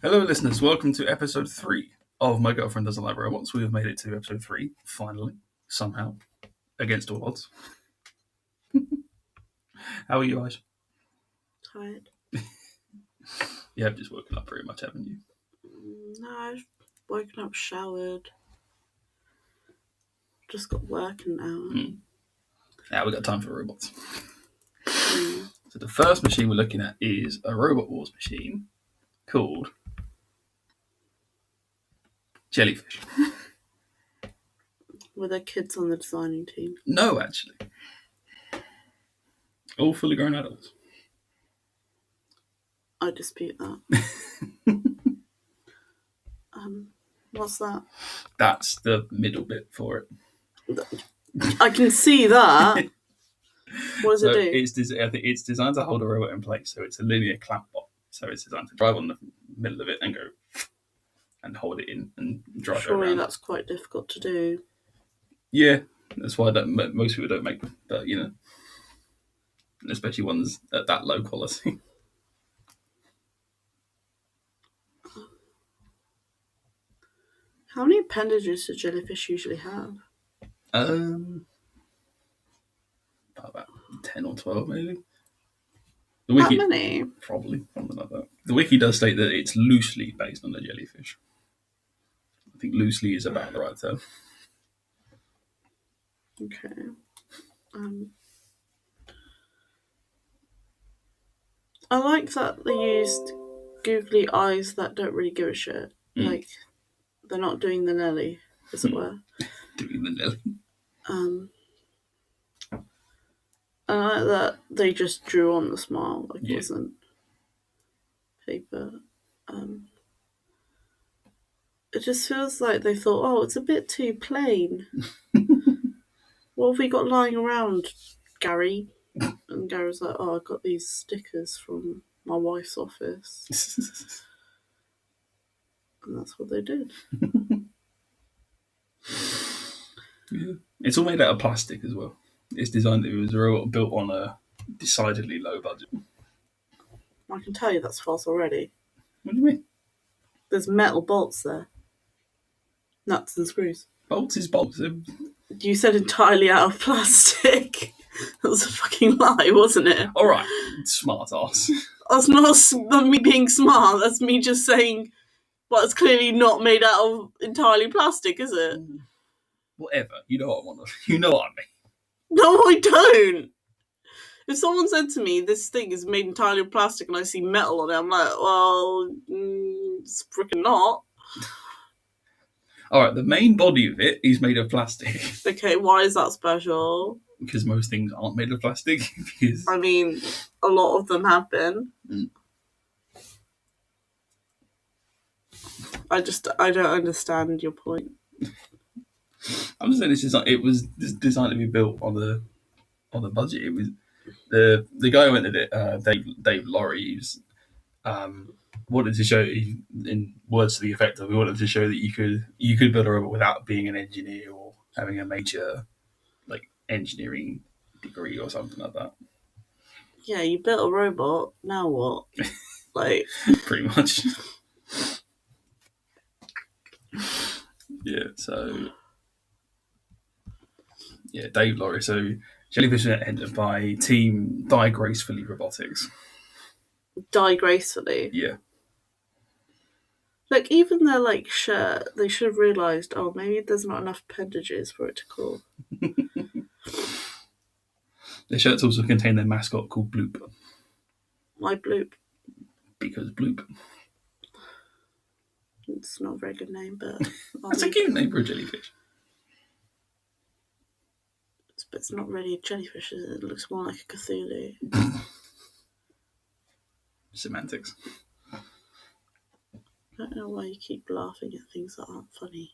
Hello, listeners. Welcome to episode 3 of My Girlfriend Doesn't Like Robots. We have made it to episode 3, finally, somehow, against all odds. How are you guys? Tired. You have just woken up pretty much, haven't you? No, I've woken up, showered. Just got work in an Now we've got time for robots. hour. So the first machine we're looking at is a Robot Wars machine called Jellyfish. Were there kids on the designing team? No, actually. All fully grown adults. I dispute that. What's that? That's the middle bit for it. I can see that. What does it do? It's designed to hold a robot in place, so it's a linear clamp bot. So it's designed to drive on the middle of it and go and hold it in and drive it around. Surely that's quite difficult to do. Yeah, that's why most people don't make them, but especially ones at that low quality. How many appendages do jellyfish usually have? About 10 or 12 maybe. That many? Probably, something like that. The wiki does state that it's loosely based on the jellyfish. I think loosely is about the right term. Okay. I like that they used googly eyes that don't really give a shit. Like, they're not doing the Nelly, as it were. Doing the Nelly. I like that they just drew on the smile, like it wasn't paper. It just feels like they thought, oh, it's a bit too plain. What have we got lying around, Gary? And Gary was like, oh, I got these stickers from my wife's office. And that's what they did. Yeah. It's all made out of plastic as well. It's designed, it was a robot built on a decidedly low budget. I can tell you that's false already. What do you mean? There's metal bolts there. Nuts and screws. Bolts is bolts. You said entirely out of plastic. That was a fucking lie, wasn't it? Alright, smart ass. That's not me being smart. That's me just saying, well, it's clearly not made out of entirely plastic, is it? Whatever. You know what I want. You know what I mean. No, I don't. If someone said to me, this thing is made entirely of plastic and I see metal on it, I'm like, well, it's freaking not. Alright, the main body of it is made of plastic. Okay, why is that special? Because most things aren't made of plastic. Because I mean, a lot of them have been. I don't understand your point. I'm just saying it was designed to be built on the budget. It was the guy who invented it, Dave Laurie, wanted to show, in words to the effect of, he wanted to show that you could build a robot without being an engineer or having a major engineering degree or something like that. Yeah, you built a robot. Now what? Pretty much. Yeah. So. Yeah, Dave Laurie. So Jellyfish are entered by Team Die Gracefully Robotics. Die gracefully? Yeah. Like, even their, shirt, they should have realised, oh, maybe there's not enough appendages for it to call. Their shirts also contain their mascot called Bloop. Why Bloop? Because Bloop. It's not a very good name, but... That's a cute name for a jellyfish. But it's not really a jellyfish, is it? It looks more like a Cthulhu. Semantics. I don't know why you keep laughing at things that aren't funny.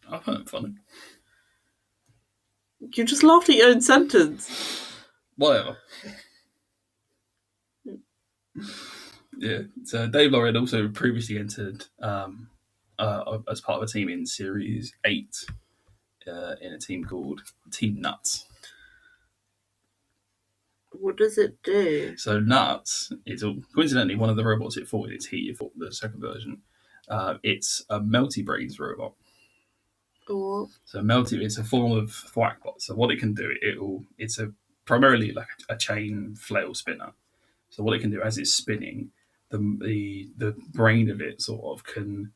I find it funny. You just laughed at your own sentence. Whatever. Yeah. So Dave Laurie had also previously entered as part of a team in Series 8 in a team called Team Nuts. What does it do? So nuts. It's coincidentally one of the robots it fought in its heat. It fought the second version. It's a melty brains robot. Or So melty, it's a form of thwackbot. So what it can do, it's a primarily like a chain flail spinner. So what it can do as it's spinning, the brain of it sort of can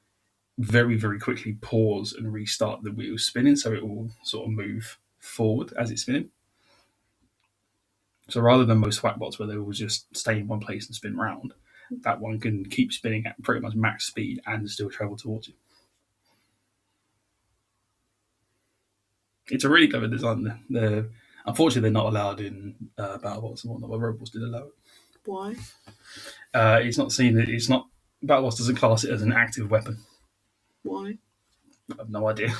very very quickly pause and restart the wheel spinning, so it will sort of move forward as it's spinning. So rather than most thwackbots where they will just stay in one place and spin round, that one can keep spinning at pretty much max speed and still travel towards you. It's a really clever design. Unfortunately, they're not allowed in BattleBots and whatnot, but Robots did allow it. why? It's not seen. It's not. BattleBots doesn't class it as an active weapon. Why? I have no idea.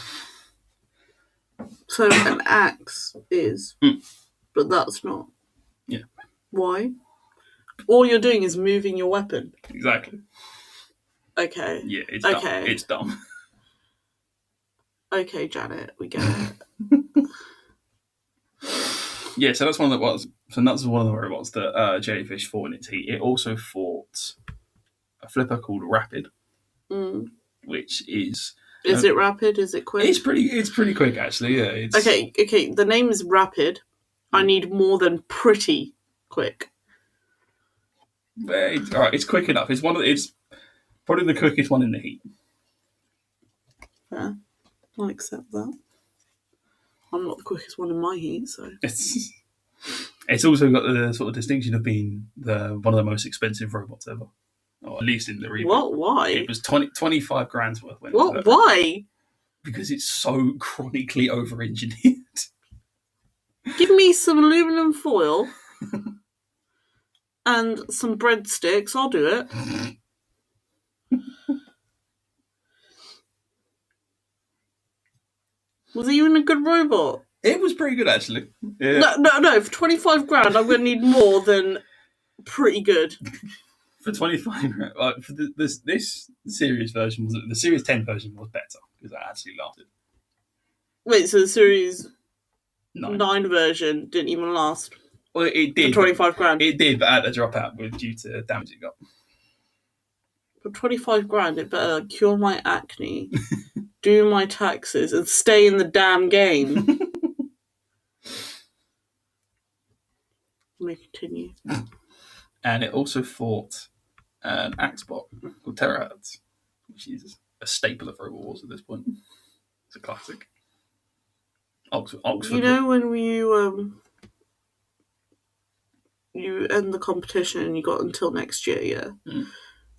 So an axe is, but that's not. Yeah. Why? All you're doing is moving your weapon. Exactly. Okay. Yeah, it's Okay. dumb. It's dumb. Okay, Janet, we get it. Yeah, so that's one of the robots. So that's one of the robots that Jellyfish fought in its heat. It also fought a flipper called Rapid, which is. Is it rapid? Is it quick? It's pretty quick actually. Yeah. It's, Okay. The name is Rapid. I need more than pretty quick. All right, it's quick enough. It's probably the quickest one in the heat. Fair. I'll accept that. I'm not the quickest one in my heat, so. It's also got the sort of distinction of being one of the most expensive robots ever, or at least in the reboot. What? Why? It was 25 grand's worth. What? Why? Because it's so chronically over-engineered. Give me some aluminum foil and some breadsticks. I'll do it. Was he even a good robot? It was pretty good, actually. Yeah. No. For 25 grand, I'm going to need more than pretty good. For 25 grand, for this series version, the Series 10 version was better because that actually lasted. Wait, so the Series 9 version didn't even last? Well, it did. For 25 grand? It did, but had to drop out due to damage it got. For 25 grand, it better cure my acne, do my taxes, and stay in the damn game. Let me continue. And it also fought an Axbot called Terahertz, which is a staple of Robot Wars at this point. It's a classic. Oxford. You know when you end the competition and you got until next year, yeah?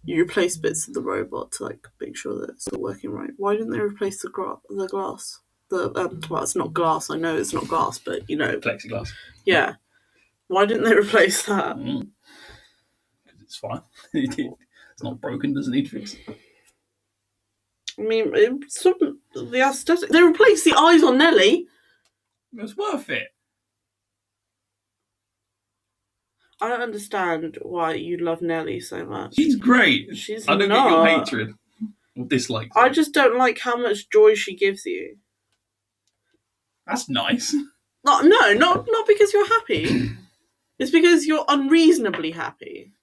You replace bits of the robot to like make sure that it's still working right. Why didn't they replace the glass? Well, it's not glass. I know it's not glass, but you know, plexiglass. Yeah. Why didn't they replace that? Because it's fine. It's not broken. Doesn't need fixing. I mean, the aesthetic. They replaced the eyes on Nelly. It was worth it. I don't understand why you love Nelly so much. She's great. I don't get your hatred or dislike. I just don't like how much joy she gives you. That's nice. No, not because you're happy. It's because you're unreasonably happy.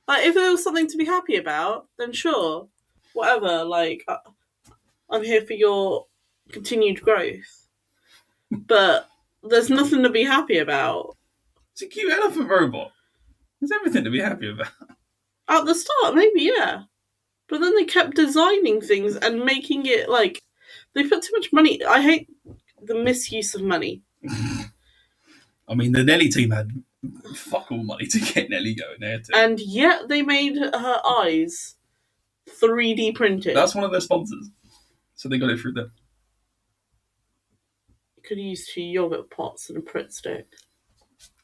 Like, if there was something to be happy about, then sure, whatever. Like, I'm here for your continued growth. But there's nothing to be happy about. It's a cute elephant robot. There's everything to be happy about. At the start, maybe, yeah. But then they kept designing things and making it, like, they put too much money. I hate the misuse of money. I mean, the Nelly team had fuck all money to get Nelly going there too. And yet they made her eyes 3D printed. That's one of their sponsors. So they got it through them. You could have used 2 yogurt pots and a Pritt stick.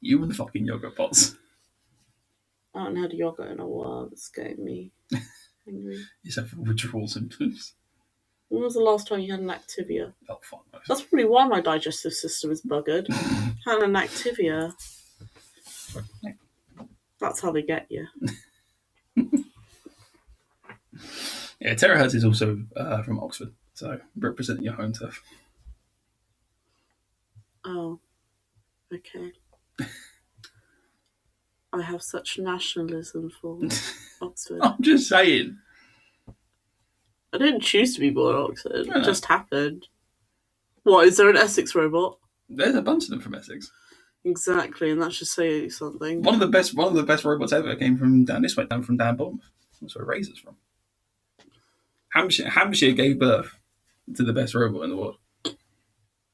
You and the fucking yogurt pots. I haven't had yogurt in a while. It's getting me angry. You suffer withdrawal symptoms. When was the last time you had an Activia? Oh, fuck. That's probably why my digestive system is buggered. Had an Activia. That's how they get you. Yeah, Terahertz is also from Oxford, so representing your home turf. Oh, okay. I have such nationalism for Oxford. I'm just saying. I didn't choose to be born in Oxford. I It know. just happened. What, is there an Essex robot? There's a bunch of them from Essex. Exactly, and that should say something. One of the best robots ever came from down this way, down from down Bournemouth. That's where Razor's from. Hampshire gave birth to the best robot in the world.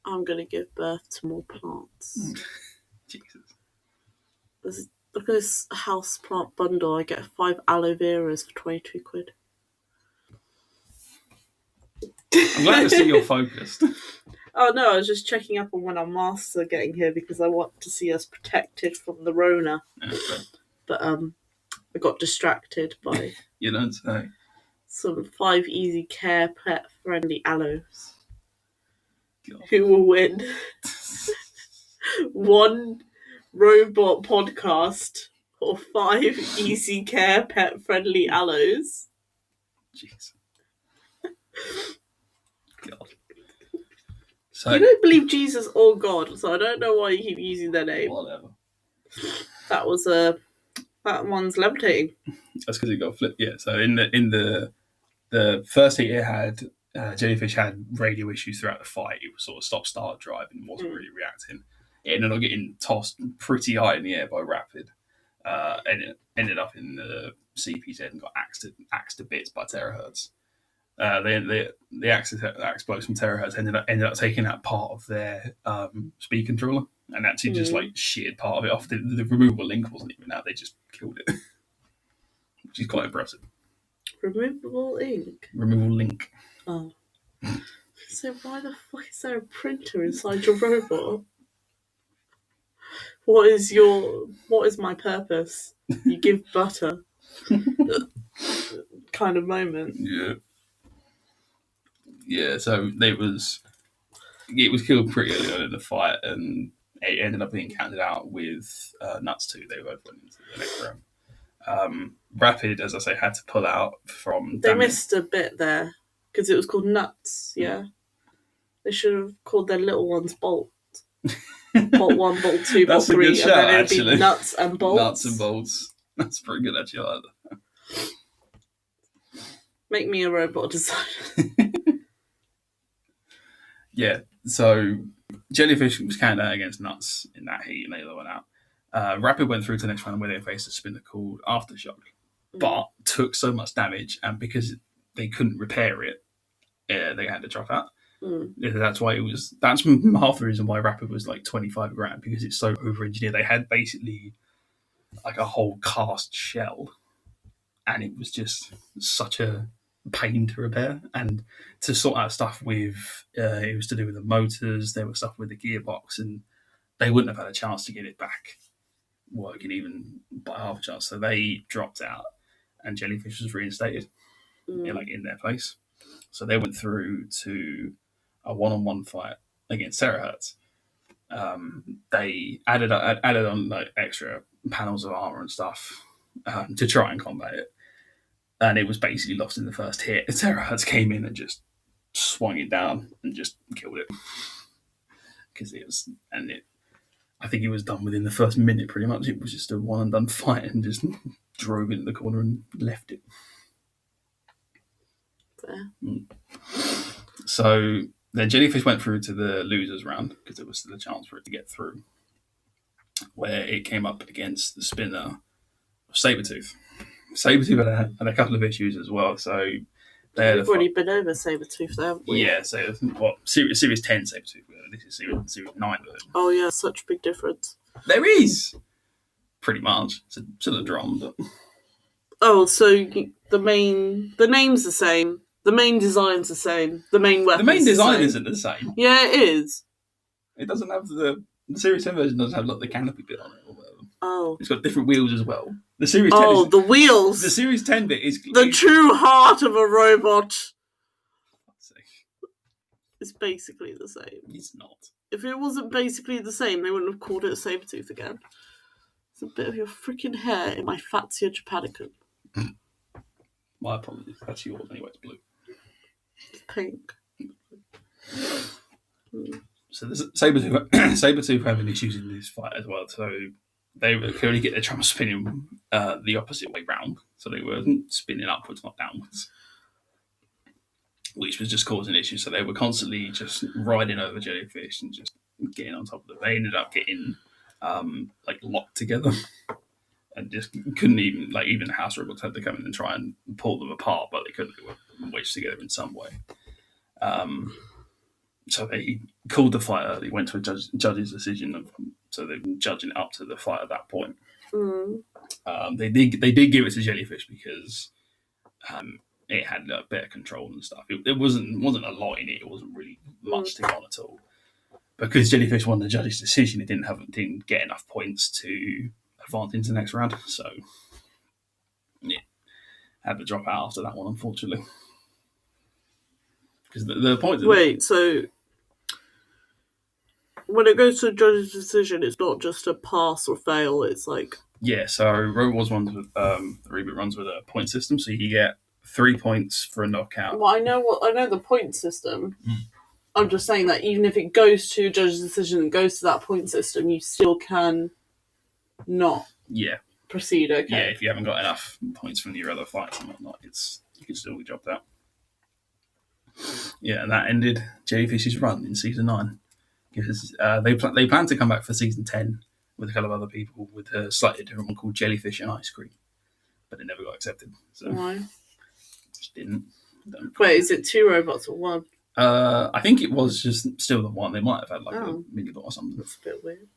I'm going to give birth to more plants. Jesus. Look at this house plant bundle. I get 5 aloe veras for 22 quid. I'm glad to see you're focused. Oh no, I was just checking up on when our masks are getting here because I want to see us protected from the Rona. Okay. But I got distracted by You don't say. some 5 easy care pet friendly aloes. God. Who will win? One robot podcast or 5 easy care pet friendly aloes? Jeez. God. So, You don't believe Jesus or God, so I don't know why you keep using their name. whatever. That one's levitating. That's because it got flipped. Yeah. So in the first heat it had, Jellyfish had radio issues throughout the fight. It was sort of stop-start drive and wasn't really reacting. It ended up getting tossed pretty high in the air by Rapid. And it ended up in the CPZ and got axed to bits by terahertz. The axe explodes from terahertz ended up taking out part of their speed controller and actually just like sheared part of it off. The removable link wasn't even out; they just killed it, which is quite impressive. Removable ink. Removable link. Oh. So why the fuck is there a printer inside your robot? What is my purpose? You give butter. Kind of moment. Yeah. Yeah, so it was killed pretty early on in the fight, and it ended up being counted out with Nuts too. They both went into the next round. Rapid, as I say, had to pull out from. They missed a bit there because it was called Nuts. Yeah, they should have called their little ones Bolt. Bolt 1, Bolt 2, Bolt 3, and shout, then it would actually. be Nuts and Bolts. Nuts and Bolts. That's pretty good, actually. I like that. Make me a robot designer. Yeah, so Jellyfish was counted out against Nuts in that heat, and they went out. Rapid went through to the next round where they faced a spinner called Aftershock, but took so much damage, and because they couldn't repair it, they had to drop out. That's why that's half the reason why Rapid was like 25 grand, because it's so over-engineered. They had basically like a whole cast shell, and it was just such a pain to repair and to sort out stuff with. It was to do with the motors. There was stuff with the gearbox, and they wouldn't have had a chance to get it back working even by half a chance. So they dropped out, and Jellyfish was reinstated, in their place. So they went through to a one-on-one fight against Terahertz. They added on like extra panels of armor and stuff to try and combat it. And it was basically lost in the first hit. Terahertz came in and just swung it down and just killed it. Because I think it was done within the first minute pretty much. It was just a one and done fight and just drove it in the corner and left it. Fair. So then Jellyfish went through to the losers round because there was still a chance for it to get through, where it came up against the spinner of Sabretooth. Sabretooth had a couple of issues as well, so we've already been over Sabretooth there, haven't we? Yeah, so Series 10 Sabretooth, this is Series 9 version. Oh yeah, such a big difference. There is! Pretty much. It's still a drum, but... Oh, so the name's the same, the main design's the same, the main weapon's the main design the isn't the same. Yeah, it is. It doesn't have the Series 10 version doesn't have like the canopy bit on it or whatever. Oh. It's got different wheels as well. The Series 10 the wheels! The Series 10 bit is... The true heart of a robot! It's basically the same. It's not. If it wasn't basically the same, they wouldn't have called it a Sabretooth again. It's a bit of your freaking hair in my Fatsia Japanicum. My apologies. That's yours anyway, it's blue. It's pink. So there's Sabretooth having issues in this fight as well. So they could only get their tram spinning the opposite way round, so they were spinning upwards, not downwards, which was just causing issues. So they were constantly just riding over jellyfish and just getting on top of them. They ended up getting like locked together and just couldn't even, like, even the house robots had to come in and try and pull them apart, but they couldn't. They were wedged together in some way. So they called the fight early, went to a judge's decision, so they were judging it up to the fight at that point. They did give it to jellyfish because it had better control and stuff. It wasn't a lot in it. It wasn't really much to go on at all. Because jellyfish won the judge's decision, it didn't get enough points to advance into the next round. So yeah, had to drop out after that one, unfortunately. Because the point. Wait, so when it goes to a judge's decision, it's not just a pass or fail. It's like, yeah. So Robo Wars runs with the reboot runs with a point system. So you get 3 points for a knockout. well, I know the point system. I'm just saying that even if it goes to judge's decision and goes to that point system, you still can not proceed. Okay. Yeah, if you haven't got enough points from your other fights and whatnot, you can still be dropped out. Yeah, and that ended Jellyfish's run in season 9. Because they plan to come back for season 10 with a couple of other people with a slightly different one called Jellyfish and Ice Cream, but it never got accepted. So why? Just didn't. Wait, is it 2 robots or 1? I think it was just still the one. They might have had like a mini bot or something. That's a bit weird.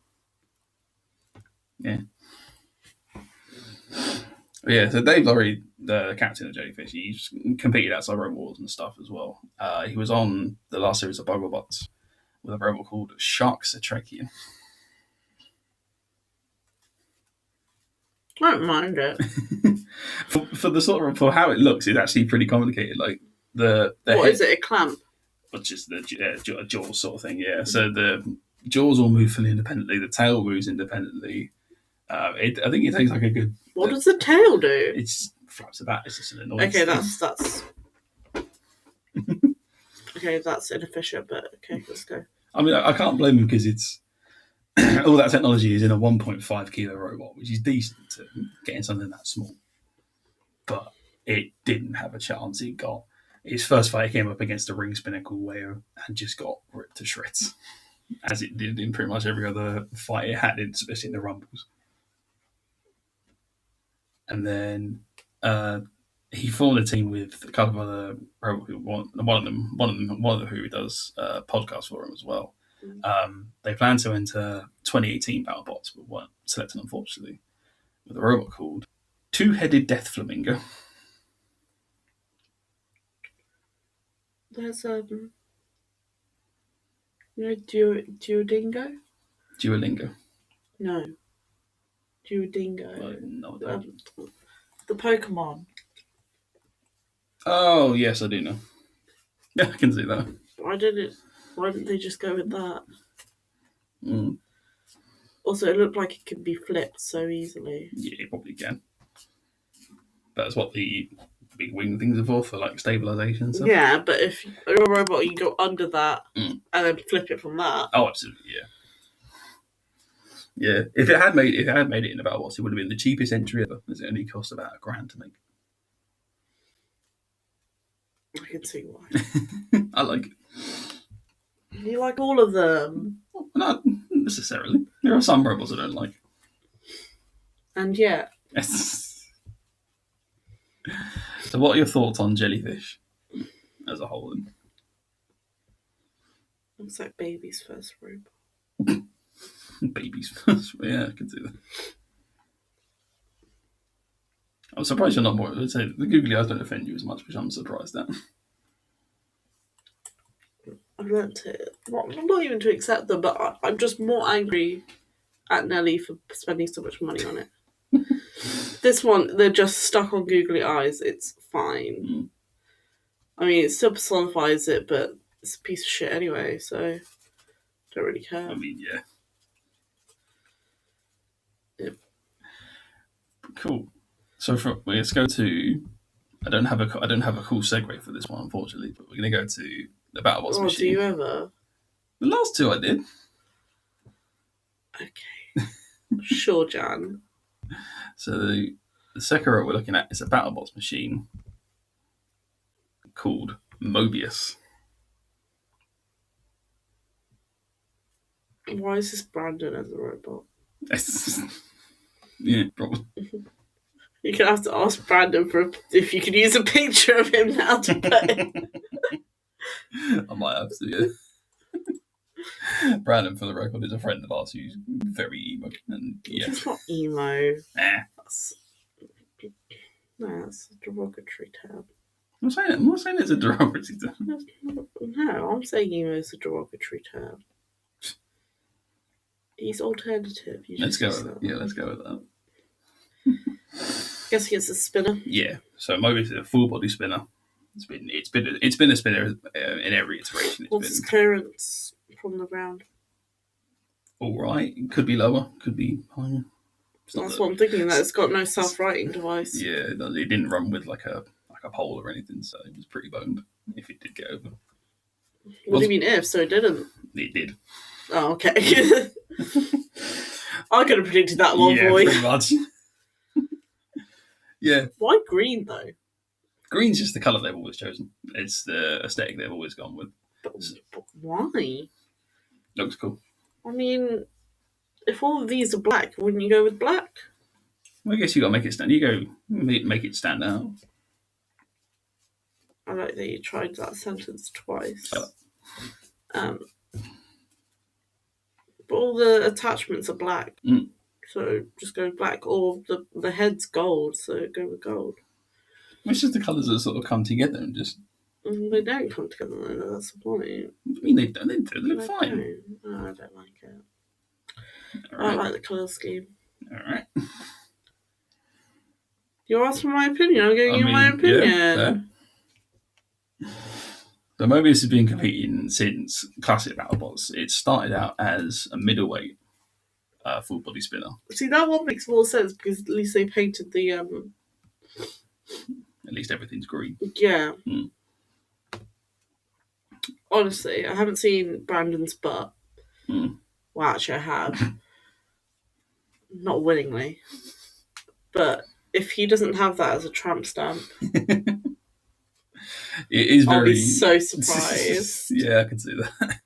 Yeah. Yeah, so Dave Laurie, the captain of Jellyfish, he's competed outside Robot Wars and stuff as well. He was on the last series of Bogobots with a robot called Sharks Atrekian. I don't mind it. for the sort of, for how it looks, it's actually pretty complicated. Like the what is it? A clamp? Which is the jaws sort of thing. Yeah. So the jaws all move fully independently. The tail moves independently. I think it takes like a good. What does the tail do? It just flaps about. It's just an annoyance. Okay, that's. Okay, that's inefficient, but okay, let's go. I mean, I can't blame him because it's all that technology is in a 1.5 kilo robot, which is decent to getting something that small. But it didn't have a chance. It got his first fight came up against a ring spinnacle whale and just got ripped to shreds, as it did in pretty much every other fight it had, especially in the rumbles. And then he formed a team with a couple of other one of them who does a podcast for him as well. They plan to enter 2018 BattleBots, but weren't selected, unfortunately, with a robot called Two-Headed Death Flamingo. There's Duolingo? Duolingo. No. Duolingo. No, the Pokemon. Oh, yes, I do know. Yeah, I can see that. Why didn't they just go with that? Mm. Also, it looked like it could be flipped so easily. Yeah, you probably can. That's what the big wing things are for like stabilization and stuff. Yeah, but if you're a robot, you go under that and then flip it from that. Oh, absolutely, yeah. Yeah, if it had made it in BattleBots, it would have been the cheapest entry ever. It only cost about $1,000 to make. I can see why. I like it. You like all of them? Well, not necessarily. There are some robots I don't like. And yet. Yes. So, what are your thoughts on Jellyfish as a whole? Looks like baby's first robot. Baby's first. Yeah, I can see that. I'm surprised you're not more. I'd say the googly eyes don't offend you as much, which I'm surprised at. I've learned to, not even to accept them, but I'm just more angry at Nelly for spending so much money on it. This one, they're just stuck on googly eyes. It's fine. I mean, it still personifies it, but it's a piece of shit anyway, so don't really care. I mean, yeah. Yep. Cool. So let's go to. I don't have a cool segue for this one, unfortunately, but we're going to go to the BattleBots machine. Do you ever? The last two I did. Okay. Sure, Jan. So the second robot we're looking at is a BattleBots machine called Mobius. Why is this Brandon as a robot? Yeah, probably. You're going to have to ask Brandon if you can use a picture of him now to put in. I might have to, yeah. Brandon, for the record, is a friend of ours who's very emo. And yeah. He's not emo. Nah. That's a derogatory term. I'm not saying it's a derogatory term. No, I'm saying emo is a derogatory term. He's alternative. Let's go with it. Yeah, let's go with that. Guess he gets a spinner. Yeah. So Mobius is a full body spinner. It's been a spinner in every iteration. What's his clearance from the ground? All right. It could be lower. Could be higher. That's what I'm thinking. That it's got no self-righting device. Yeah, it didn't run with like a pole or anything, so it was pretty boned if it did get over. What do you mean if? So it didn't? It did. Oh, okay. I could have predicted that one, yeah, boy. Pretty much. Yeah. Why green though? Green's just the colour they've always chosen. It's the aesthetic they've always gone with. But why? Looks cool. I mean, if all of these are black, wouldn't you go with black? Well, I guess you got to make it stand. You go make it stand out. I like that you tried that sentence twice. But all the attachments are black, so just go black. Or the head's gold, so go with gold. It's just the colours that sort of come together and just. They don't come together, though. That's the point. I mean, they don't. They look fine. No, I don't like it. Right. I like the colour scheme. All right. You're asking my opinion. I'm giving you my opinion. Yeah, so Mobius has been competing since classic BattleBots. It started out as a middleweight full body spinner. See, that one makes more sense because at least they painted the At least everything's green. Yeah. Honestly, I haven't seen Brandon's butt. Well, actually, I have. Not willingly. But if he doesn't have that as a tramp stamp, it is very. I'll be so surprised. Yeah, I can see that.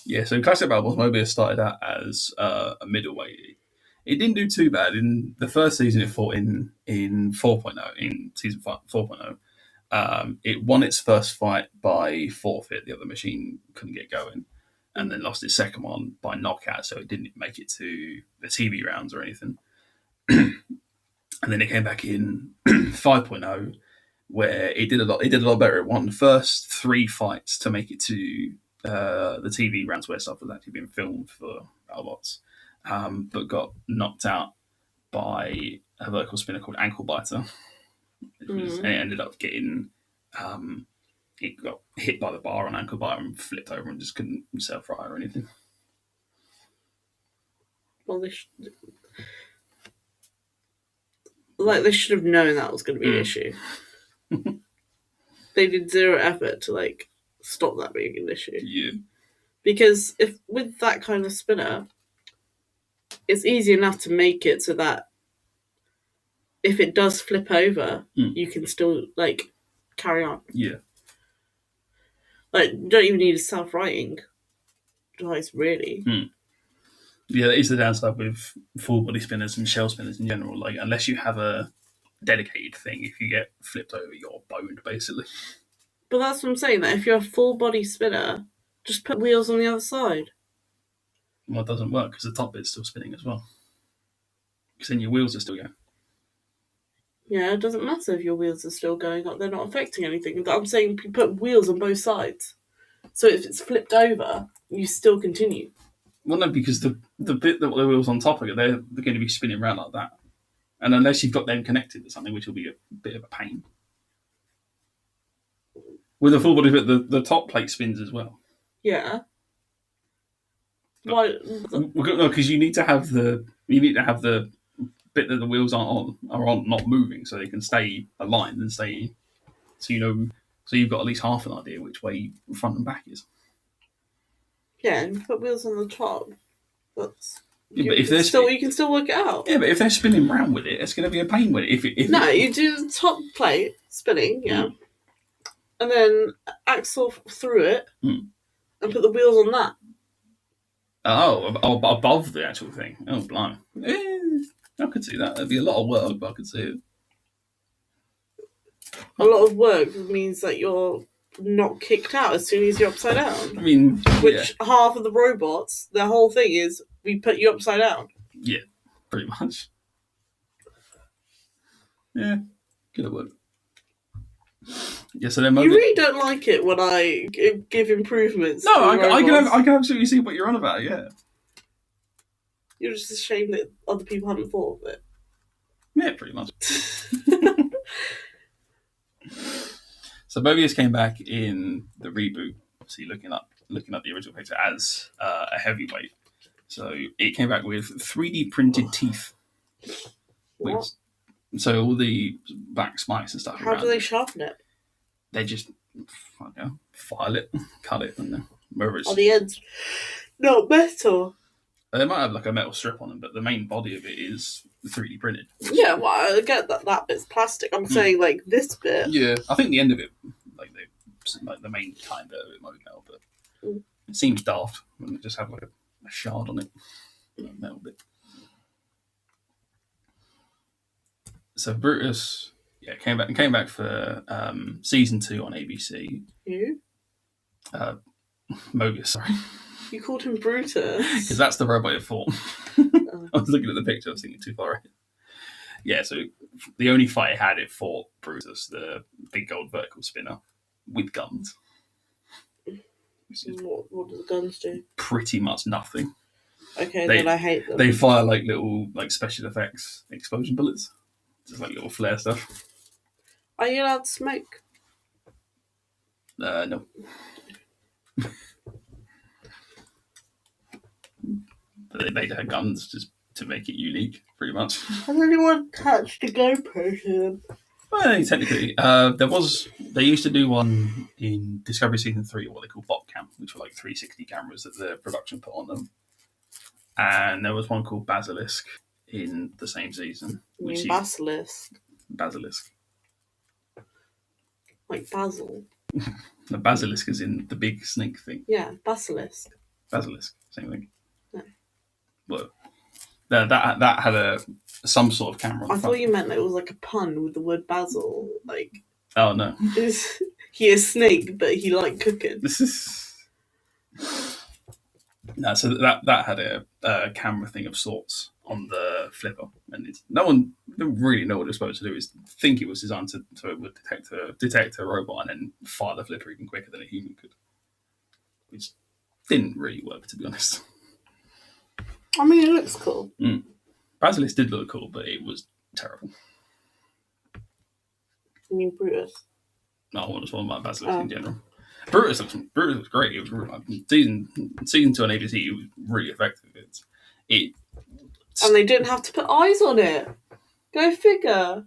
Yeah, so in classic BattleBots, Mobius started out as a middleweight. It didn't do too bad. In the first season, it fought in 4.0, in season 4.0. It won its first fight by forfeit. The other machine couldn't get going. And then lost its second one by knockout, so it didn't make it to the TV rounds or anything. And then it came back in 5.0, where it did a lot better. It won the first 3 fights to make it to the TV rounds where stuff was actually being filmed for BattleBots, but got knocked out by a vertical spinner called Ankle Biter. And it ended up getting it got hit by the bar on Ankle Biter and flipped over and just couldn't self-right or anything. Well, they should have known that was going to be an issue. They did zero effort to stop that being an issue. Yeah. Because if with that kind of spinner, it's easy enough to make it so that if it does flip over, you can still carry on. Yeah. You don't even need a self-righting device, really. Yeah, that is the downside with full body spinners and shell spinners in general. Unless you have a dedicated thing, if you get flipped over, you're boned, basically. But that's what I'm saying, that if you're a full body spinner, just put wheels on the other side. Well, it doesn't work because the top bit's still spinning as well. Because then your wheels are still going. Yeah, it doesn't matter if your wheels are still going up. They're not affecting anything. I'm saying you put wheels on both sides. So if it's flipped over, you still continue. Well, no, because the bit that the wheels on top of it, they're going to be spinning around like that. And unless you've got them connected to something, which will be a bit of a pain. With a full body bit, the top plate spins as well. Yeah. Why? No, because you need to have the bit that the wheels are on not moving, so they can stay aligned and stay. So you've got at least half an idea which way front and back is. Yeah, and put wheels on the top. That's Yeah, you, but if they're you can still work it out. Yeah, but if they're spinning round with it, it's going to be a pain with it. No, you do the top plate spinning, yeah, and then axle through it, and put the wheels on that. Above the actual thing. Oh, blimey. I could see that. That'd be a lot of work, but I could see it. A lot of work means that you're not kicked out as soon as you're upside down. I mean, which half of the robots, their whole thing is we put you upside down. Yeah, pretty much. Yeah, good at work. Yeah, so then you really don't like it when I give improvements. No, I can absolutely see what you're on about. Yeah, you're just ashamed that other people haven't thought of it. Yeah, pretty much. So Mobius came back in the reboot. See, looking up the original picture as a heavyweight. So it came back with 3D printed teeth. What? So all the back spikes and stuff. How do they sharpen it? They just file it, cut it, and then on the ends. No, metal. They might have like a metal strip on them, but the main body of it is 3D printed. Yeah, well, I get that bit's plastic. I'm saying like this bit. Yeah, I think the end of it, like the main kind bit of it might be metal, but it seems daft when it just have like a shard on it, a metal bit. So Brutus, came back for season 2 on ABC. Who? Mobius, sorry. You called him Brutus? Because that's the robot it fought. I was looking at the picture, I was thinking too far ahead. Yeah, so the only fight it fought Brutus, the big gold vertical spinner, with guns. What do the guns do? Pretty much nothing. Okay, then I hate them. They fire like little special effects explosion bullets. Just like little flare stuff. Are you allowed to smoke? No. But they had guns just to make it unique, pretty much. Has anyone touched a GoPro to them? Well, technically, they used to do one in Discovery Season 3, what they call bot cam, which were like 360 cameras that the production put on them. And there was one called Basilisk in the same season. Basilisk? Basilisk. Like basil? The basilisk is in the big snake thing. Yeah, basilisk. Basilisk, same thing. No. Well, that had some sort of camera. I thought you meant that it was like a pun with the word basil. Like, oh no, he is snake, but he liked cooking. No, so that had a camera thing of sorts on the flipper, and no one didn't really know what it was supposed to do. Is think it was designed so it would detect a robot and then fire the flipper even quicker than a human could, which didn't really work, to be honest. I mean, it looks cool. Basilisk did look cool, but it was terrible. You mean Brutus? No, I want to talk about Basilisk in general. Brutus was great. It was really, season 2 on ABC. It was really effective. And they didn't have to put eyes on it. Go figure.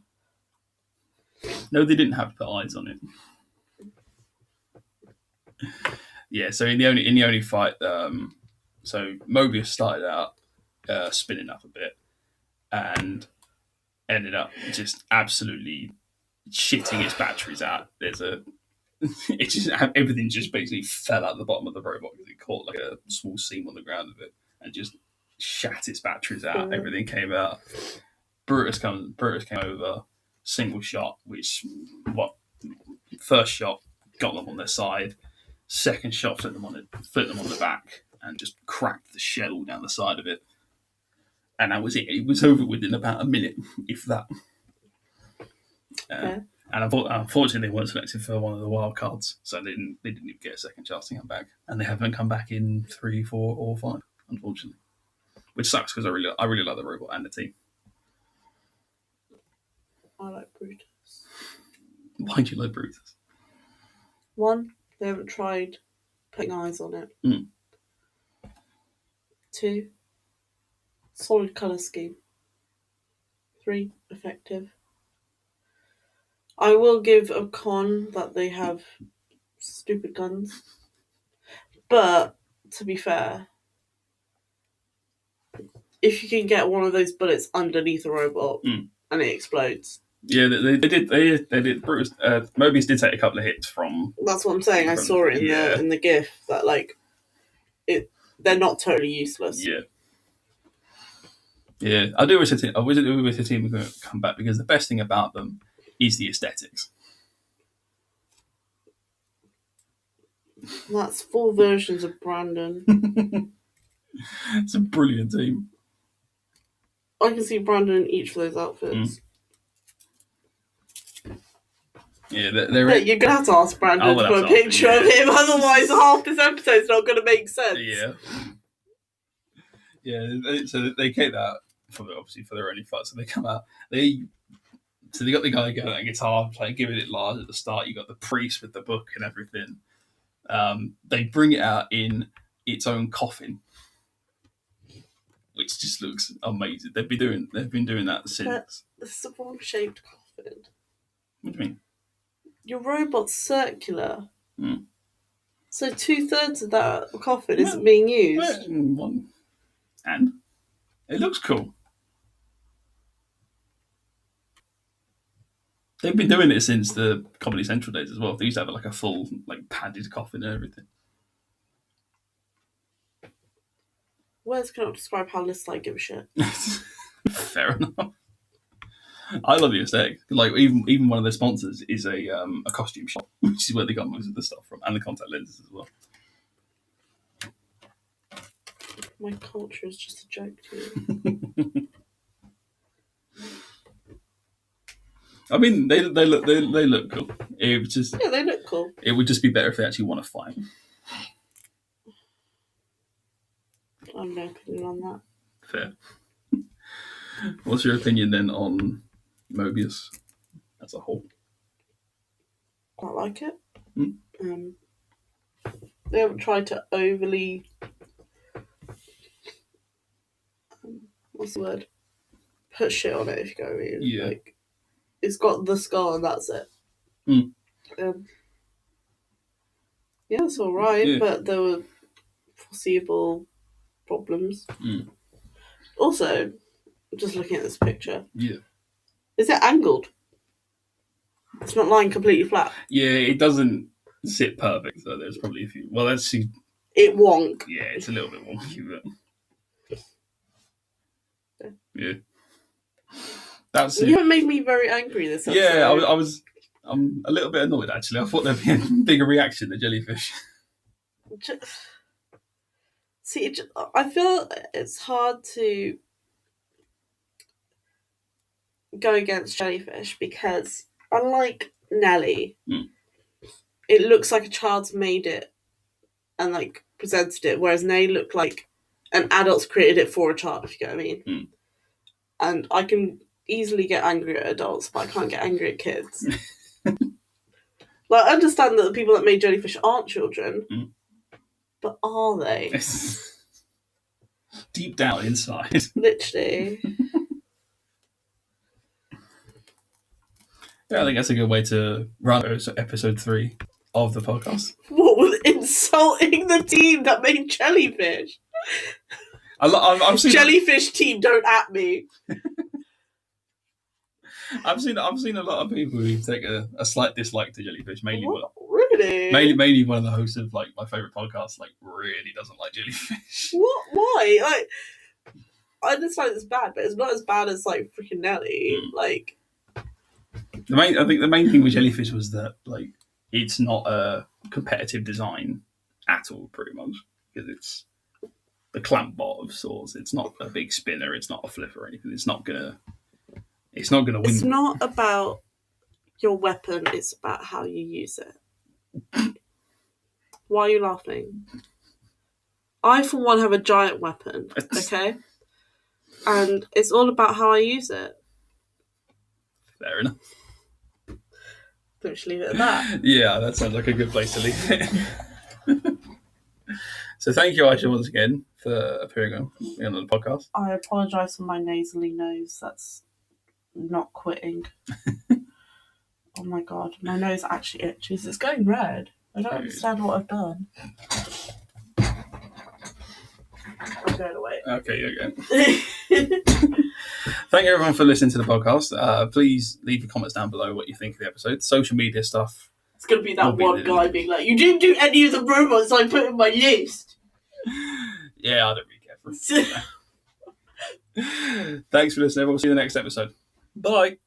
No, they didn't have to put eyes on it. Yeah, so in the only fight, so Mobius started out spinning up a bit and ended up just absolutely shitting its batteries out. Everything just basically fell out the bottom of the robot because it caught like a small seam on the ground of it and just shat its batteries out. Everything came out. Brutus came over, single shot, first shot got them on their side, second shot flipped them on the back and just cracked the shell all down the side of it. And that was it. It was over within about a minute, if that. And unfortunately, they weren't selected for one of the wild cards, so they didn't even get a second chance to come back, and they haven't come back in 3, 4, or 5, unfortunately, which sucks because I really like the robot and the team. I like Brutus. Why do you like Brutus? 1, they haven't tried putting eyes on it. 2, solid colour scheme. 3, effective. I will give a con that they have stupid guns. But, to be fair, if you can get one of those bullets underneath a robot and it explodes. Yeah, they did. Bruce, Mobius did take a couple of hits from. That's what I'm saying. I saw it in the GIF that they're not totally useless. Yeah. Yeah, I wish the team were going to come back, because the best thing about them is the aesthetics. That's 4 versions of Brandon. It's a brilliant team. I can see Brandon in each of those outfits. Yeah, you're going to have to ask Brandon for a picture of him, otherwise half this episode's not going to make sense. Yeah. Yeah, so they kept that obviously for their only fight. So they come out. They got the guy going at guitar, giving it large at the start. You got the priest with the book and everything. They bring it out in its own coffin, which just looks amazing. They've been doing that since. But it's a wrong-shaped coffin. What do you mean? Your robot's circular. Mm. So 2/3 of that coffin isn't being used. And it looks cool. They've been doing it since the Comedy Central days as well. They used to have a full padded coffin and everything. Words cannot describe how little I give a shit. Fair enough. I love the aesthetic. Even one of their sponsors is a costume shop, which is where they got most of the stuff from, and the contact lenses as well. My culture is just a joke to you. I mean, they look cool. It was just they look cool. It would just be better if they actually want to fight. I have no opinion on that. Fair. What's your opinion then on Mobius as a whole? I like it. They haven't tried to overly... what's the word? Put shit on it, if you go what I mean. Yeah. It's got the skull and that's it. Yeah, it's alright, but there were foreseeable problems. Also, just looking at this picture. Yeah. Is it angled? It's not lying completely flat. Yeah, it doesn't sit perfect, so there's probably a few. Well, let's see. It wonk. Yeah, it's a little bit wonky, but yeah. That's it. You haven't made me very angry this episode. Yeah, I'm a little bit annoyed actually. I thought there'd be a bigger reaction to jellyfish. I feel it's hard to go against jellyfish because, unlike Nelly, it looks like a child's made it and presented it, whereas Nelly looked like an adult's created it for a child, if you get what I mean. And I can easily get angry at adults, but I can't get angry at kids. I understand that the people that made jellyfish aren't children, but are they? Deep down inside. Literally. Yeah, I think that's a good way to run episode 3 of the podcast. What was insulting the team that made jellyfish? I've seen jellyfish team, don't at me. I've seen a lot of people who take a slight dislike to jellyfish, mainly mainly one of the hosts of my favorite podcast really doesn't like jellyfish. What? Why? I understand it's bad, but it's not as bad as freaking Nelly. I think the main thing with jellyfish was that it's not a competitive design at all, pretty much, because it's the clamp bot of sorts. It's not a big spinner. It's not a flip or anything. It's not gonna win. It's not about your weapon. It's about how you use it. Why are you laughing? I, for one, have a giant weapon. Okay, and it's all about how I use it. Fair enough. Don't just leave it at that. Yeah, that sounds like a good place to leave it. So thank you, Aisha, once again for appearing on the podcast. I apologise for my nasally nose. That's not quitting. Oh my god, my nose actually itches. It's going red. I don't understand what I've done. going away. Okay, there you go. Thank you everyone for listening to the podcast. Please leave your comments down below what you think of the episode. Social media stuff. It's going to be that one guy being like, you didn't do any of the robots I put in my list. Yeah, I don't really care for it. Thanks for listening. We'll see you in the next episode. Bye.